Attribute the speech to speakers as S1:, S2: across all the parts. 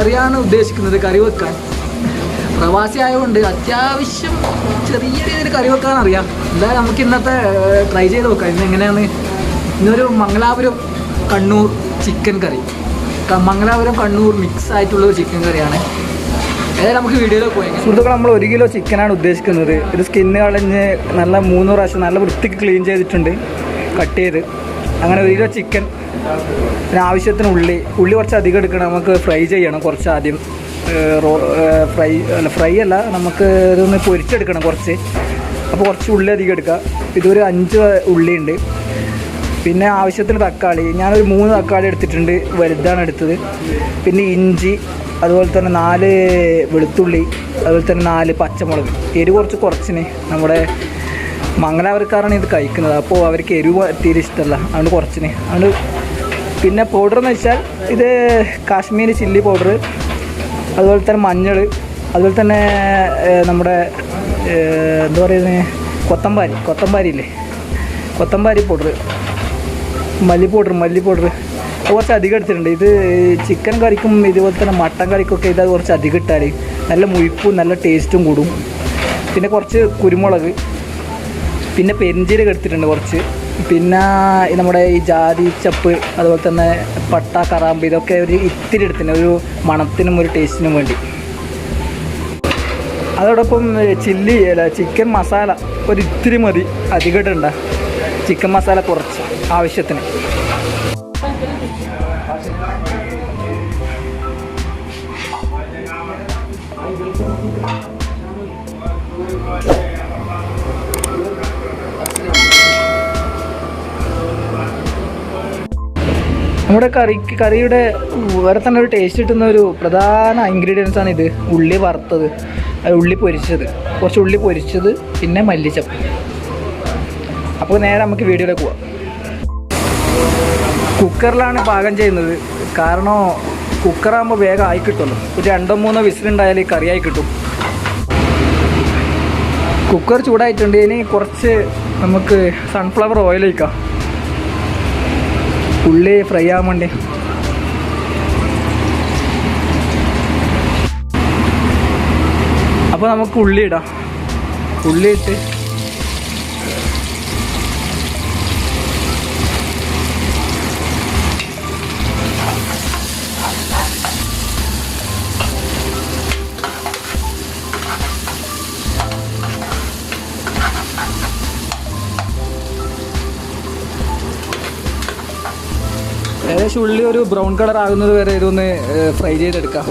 S1: കറിയാണ് ഉദ്ദേശിക്കുന്നത്, കറി വെക്കാൻ. പ്രവാസി ആയതുകൊണ്ട് അത്യാവശ്യം ചെറിയ രീതിയിൽ കറി വെക്കാൻ അറിയാം. എന്തായാലും നമുക്ക് ഇന്നത്തെ ട്രൈ ചെയ്ത് നോക്കാം. ഇന്ന് എങ്ങനെയാണ്. ഇന്നൊരു മംഗലാപുരം കണ്ണൂർ ചിക്കൻ കറി, മംഗലാപുരം കണ്ണൂർ മിക്സ് ആയിട്ടുള്ള ഒരു ചിക്കൻ കറിയാണ്. ഏതായാലും നമുക്ക് വീഡിയോയിൽ പോയി. സുഹൃത്തുക്കൾ, നമ്മൾ 1 കിലോ ചിക്കനാണ് ഉദ്ദേശിക്കുന്നത്. ഇത് സ്കിന്ന് കളഞ്ഞ് നല്ല 3 പ്രാവശ്യം നല്ല വൃത്തിക്ക് ക്ലീൻ ചെയ്തിട്ടുണ്ട്, കട്ട് ചെയ്ത്. അങ്ങനെ 1 കിലോ ചിക്കൻ. പിന്നെ ആവശ്യത്തിന് ഉള്ളി കുറച്ച് അധികം എടുക്കണം. നമുക്ക് ഫ്രൈ ചെയ്യണം കുറച്ച് ആദ്യം. ഫ്രൈ അല്ല, നമുക്ക് ഇതൊന്ന് പൊരിച്ചെടുക്കണം കുറച്ച്. അപ്പോൾ കുറച്ച് ഉള്ളി അധികം എടുക്കുക. ഇതൊരു 5 ഉള്ളിയുണ്ട്. പിന്നെ ആവശ്യത്തിന് തക്കാളി, ഞാനൊരു 3 തക്കാളി എടുത്തിട്ടുണ്ട്, വലുതാണ് എടുത്തത്. പിന്നെ ഇഞ്ചി, അതുപോലെ തന്നെ 4 വെളുത്തുള്ളി, അതുപോലെ തന്നെ 4 പച്ചമുളക്. എരിവ് കുറച്ചിന് നമ്മുടെ മംഗലാപുരക്കാരാണ് ഇത് കഴിക്കുന്നത്, അപ്പോൾ അവർക്ക് എരിവ് തീരെ ഇഷ്ടമല്ല, അതുകൊണ്ട് കുറച്ചിന്. അതുകൊണ്ട് പിന്നെ പൗഡർ എന്ന് വെച്ചാൽ ഇത് കാശ്മീരി ചില്ലി പൗഡർ, അതുപോലെ തന്നെ മഞ്ഞൾ, അതുപോലെ തന്നെ നമ്മുടെ എന്താ പറയുന്നത്, കൊത്തമ്പാരി പൗഡർ, മല്ലി പൗഡർ കുറച്ച് അധികം എടുത്തിട്ടുണ്ട്. ഇത് ചിക്കൻ കറിക്കും ഇതുപോലെ തന്നെ മട്ടൻ കറിക്കൊക്കെ ഇത് കുറച്ച് അധികം ഇട്ടാൽ നല്ല മുഴുപ്പും നല്ല ടേസ്റ്റും കൂടും. പിന്നെ കുറച്ച് കുരുമുളക്, പിന്നെ പെരിഞ്ചീരകം എടുത്തിട്ടുണ്ട് കുറച്ച്. പിന്നെ നമ്മുടെ ഈ ജാതി ചപ്പ്, അതുപോലെ തന്നെ പട്ട, കറാമ്പ്, ഇതൊക്കെ ഒരു ഇത്തിരി എടുത്തിന്, ഒരു മണത്തിനും ഒരു ടേസ്റ്റിനും വേണ്ടി. അതോടൊപ്പം ചിക്കൻ മസാല ഒരു ഇത്തിരി മതി, അധികം ഇടണ്ട. ചിക്കൻ മസാല കുറച്ച് ആവശ്യത്തിന്. നമ്മുടെ കറിയുടെ വേറെ തന്നെ ഒരു ടേസ്റ്റ് കിട്ടുന്ന ഒരു പ്രധാന ഇൻഗ്രീഡിയൻസ് ആണ് ഇത്. ഉള്ളി വറുത്തത്, ഉള്ളി പൊരിച്ചത്, കുറച്ച് ഉള്ളി പൊരിച്ചത്, പിന്നെ മല്ലിച്ചപ്പ്. അപ്പോൾ നേരെ നമുക്ക് വീഡിയോയിലേക്ക് പോവാം. കുക്കറിലാണ് പാകം ചെയ്യുന്നത്, കാരണം കുക്കറാകുമ്പോൾ വേഗം ആയി കിട്ടുമല്ലോ. ഒരു 2-3 വിസിലുണ്ടായാൽ കറിയായി കിട്ടും. കുക്കർ ചൂടായിട്ടുണ്ട്. ഇനി കുറച്ച് നമുക്ക് സൺഫ്ലവർ ഓയിൽ ഒഴിക്കാം, ഉള്ളി ഫ്രൈ ആകാൻ വേണ്ടി. അപ്പോൾ നമുക്ക് ഉള്ളി ഇടാം. ഉള്ളി ഇട്ട് ഏകദേശം ഉള്ളി ഒരു ബ്രൗൺ കളർ ആകുന്നത് വരെ ഇതൊന്ന് ഫ്രൈ ചെയ്തെടുക്കാം.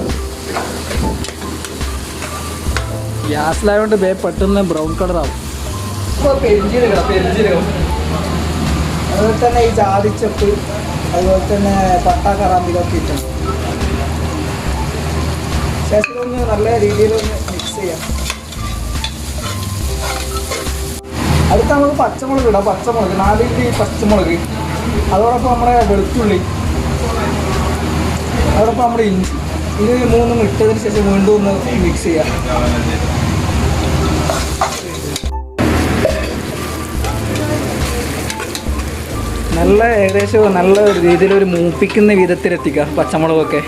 S1: ഗ്യാസിലായതുകൊണ്ട് പെട്ടെന്ന് ബ്രൗൺ കളറാവും. ഇപ്പോൾ പെരിഞ്ചീരകം, അതുപോലെ തന്നെ ഈ ജാതിച്ചപ്പ്, അതുപോലെ തന്നെ പട്ട, കറാമ്പ്, ഇതൊക്കെ ഇട്ടുണ്ട്. ശേഷം ഒന്ന് നല്ല രീതിയിലൊന്ന് മിക്സ് ചെയ്യാം. അടുത്ത് നമുക്ക് പച്ചമുളക് ഇടാം. 4 പച്ചമുളക്, അതോടൊപ്പം നമ്മുടെ വെളുത്തുള്ളി, അതോടൊപ്പം നമ്മുടെ ഇഞ്ചി. ഇത് 3 ഇട്ടതിന് ശേഷം വീണ്ടും ഒന്ന് മിക്സ് ചെയ്യാം. നല്ല ഏകദേശം നല്ല രീതിയിലൊരു മൂപ്പിക്കുന്ന വിധത്തിലെത്തിക്കുക. പച്ചമുളകൊക്കെ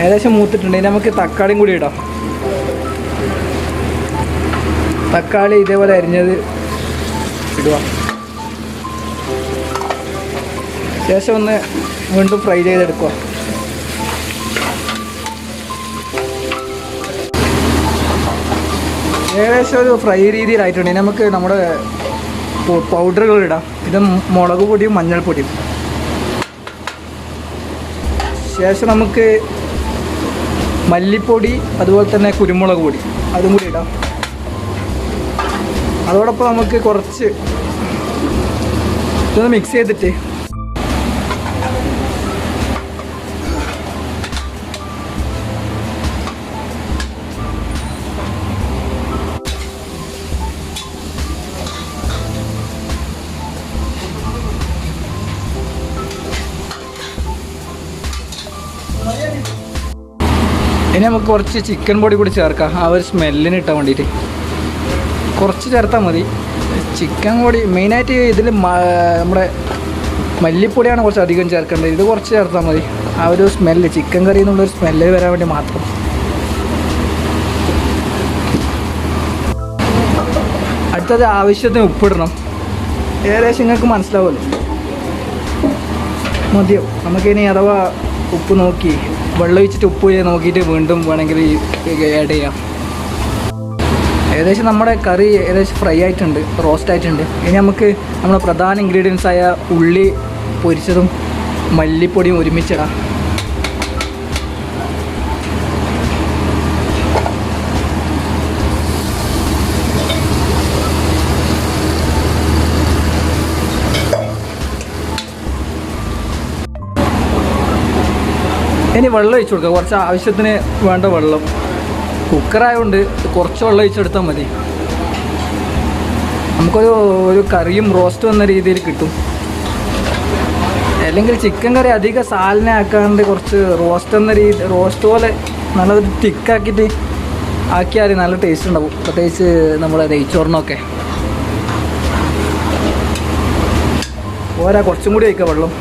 S1: ഏകദേശം മൂത്തിട്ടുണ്ട്. ഇനി നമുക്ക് തക്കാളിയും കൂടി ഇടാം. തക്കാളി ഇതേപോലെ അരിഞ്ഞത് ഇടുക. ശേഷം ഒന്ന് വീണ്ടും ഫ്രൈ ചെയ്തെടുക്കുക. ഏകദേശം ഒരു ഫ്രൈ രീതിയിലായിട്ടുണ്ട്. നമുക്ക് നമ്മുടെ പൗഡറുകൾ ഇടാം. ഇത് മുളക് പൊടിയും മഞ്ഞൾപ്പൊടിയും. ശേഷം നമുക്ക് മല്ലിപ്പൊടി, അതുപോലെ തന്നെ കുരുമുളക് പൊടി, അതും കൂടി ഇടാം. അതോടൊപ്പം നമുക്ക് കുറച്ച് ഇതൊന്ന് മിക്സ് ചെയ്തിട്ട് ഇനി നമുക്ക് കുറച്ച് ചിക്കൻ പൊടി കൂടി ചേർക്കാം. ആ ഒരു സ്മെല്ലിന് ഇട്ടാൻ വേണ്ടിയിട്ട് കുറച്ച് ചേർത്താൽ മതി. ചിക്കൻ പൊടി മെയിനായിട്ട് ഇതിൽ നമ്മുടെ മല്ലിപ്പൊടിയാണ് കുറച്ച് അധികം ചേർക്കേണ്ടത്. ഇത് കുറച്ച് ചേർത്താൽ മതി. ആ ഒരു സ്മെല്ല്, ചിക്കൻ കറി എന്നുള്ളൊരു സ്മെല്ല് വരാൻ വേണ്ടി മാത്രം. അടുത്തത് ആവശ്യത്തിന് ഉപ്പിടണം. ഏകദേശം നിങ്ങൾക്ക് മനസ്സിലാവുമല്ലോ, മതിയോ. നമുക്കിനി അഥവാ ഉപ്പ് നോക്കി വെള്ളം ഒഴിച്ചിട്ട് ഉപ്പ് നോക്കിയിട്ട് വീണ്ടും വേണമെങ്കിൽ ആഡ് ചെയ്യാം. ഏകദേശം നമ്മുടെ കറി ഏകദേശം ഫ്രൈ ആയിട്ടുണ്ട്, റോസ്റ്റ് ആയിട്ടുണ്ട്. ഇനി നമുക്ക് നമ്മുടെ പ്രധാന ഇൻഗ്രീഡിയൻസ് ആയ ഉള്ളി പൊരിച്ചതും മല്ലിപ്പൊടിയും ഒരുമിച്ചിടാം. ഇനി വെള്ളം ഒഴിച്ചു കൊടുക്കുക, കുറച്ച് ആവശ്യത്തിന് വേണ്ട വെള്ളം. കുക്കറായതുകൊണ്ട് കുറച്ച് വെള്ളം ഒഴിച്ചെടുത്താൽ മതി. നമുക്കൊരു കറിയും റോസ്റ്റും എന്ന രീതിയിൽ കിട്ടും. അല്ലെങ്കിൽ ചിക്കൻ കറി അധികം സാലിനെ ആക്കാണ്ട് കുറച്ച് റോസ്റ്റ് പോലെ നല്ലൊരു തിക്കാക്കിയിട്ട് ആക്കിയാൽ നല്ല ടേസ്റ്റ് ഉണ്ടാവും, പ്രത്യേകിച്ച് നമ്മുടെ നെയ്ച്ചോറിനൊക്കെ. കുറച്ചും കൂടി ഒഴിക്കുക വെള്ളം.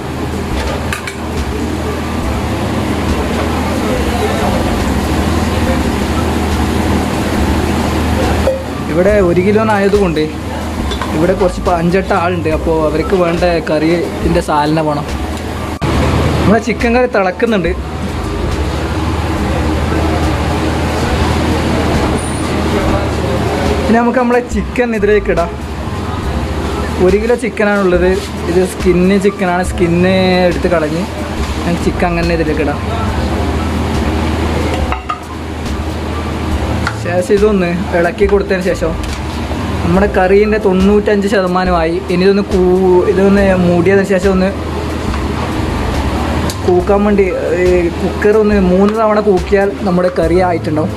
S1: ഇവിടെ 1 കിലോനായതുകൊണ്ട് ഇവിടെ കുറച്ച് 5-8 ആളുണ്ട്. അപ്പോൾ അവർക്ക് വേണ്ട കറിൻ്റെ സാലന വേണം. നമ്മളെ ചിക്കൻ കറി തിളക്കുന്നുണ്ട്. ഇനി നമുക്ക് നമ്മളെ ചിക്കൻ ഇതിലേക്ക് ഇടാം. 1 കിലോ ചിക്കനാണുള്ളത്. ഇത് ചിക്കനാണ്. സ്കിന്ന് എടുത്ത് കളഞ്ഞ് നമുക്ക് ചിക്കൻ അങ്ങനെ ഇതിലേക്ക് ഇടാം. ശേഷം ഇതൊന്ന് ഇളക്കി കൊടുത്തതിന് ശേഷം നമ്മുടെ കറീൻ്റെ 95% ഇനി ഇതൊന്ന് മൂടിയതിന് ശേഷം ഒന്ന് കൂക്കാൻ വേണ്ടി കുക്കർ ഒന്ന് 3 തവണ കൂക്കിയാൽ നമ്മുടെ കറി ആയിട്ടുണ്ടാവും.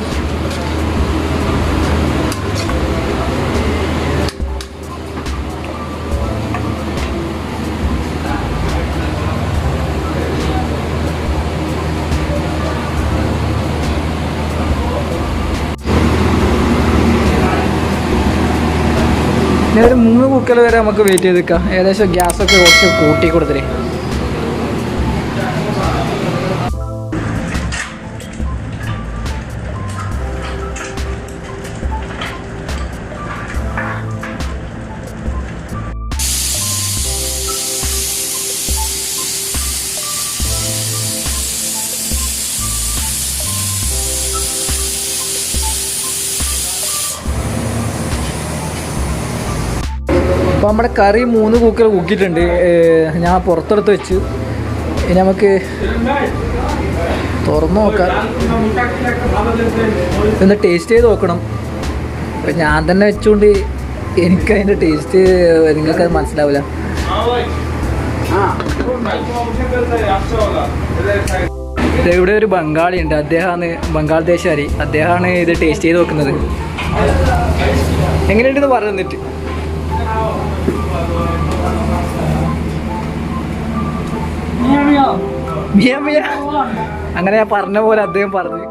S1: ഇനി ഒരു 3 കൂക്കൽ വരെ നമുക്ക് വെയിറ്റ് ചെയ്ത് നിൽക്കാം. ഏകദേശം ഗ്യാസൊക്കെ കുറച്ച് കൂട്ടി കൊടുത്തില്ലേ. അപ്പോൾ നമ്മുടെ കറി 3 കൂക്കൽ കൂക്കിയിട്ടുണ്ട്. ഞാൻ പുറത്തെടുത്ത് വെച്ചു. ഇനി നമുക്ക് തുറന്ന് നോക്കാം, ഒന്ന് ടേസ്റ്റ് ചെയ്ത് നോക്കണം. അപ്പം ഞാൻ തന്നെ വെച്ചുകൊണ്ട് എനിക്കതിൻ്റെ ടേസ്റ്റ് നിങ്ങൾക്കത് മനസ്സിലാവില്ല. ഇവിടെ ഒരു ബംഗാളി ഉണ്ട്, അദ്ദേഹമാണ് ബംഗാൾദേശാരി. അദ്ദേഹമാണ് ഇത് ടേസ്റ്റ് ചെയ്ത് നോക്കുന്നത്. എങ്ങനെയുണ്ടെന്ന് പറഞ്ഞിട്ട് അങ്ങനെ ഞാൻ പറഞ്ഞ പോലെ അദ്ദേഹം പറഞ്ഞു.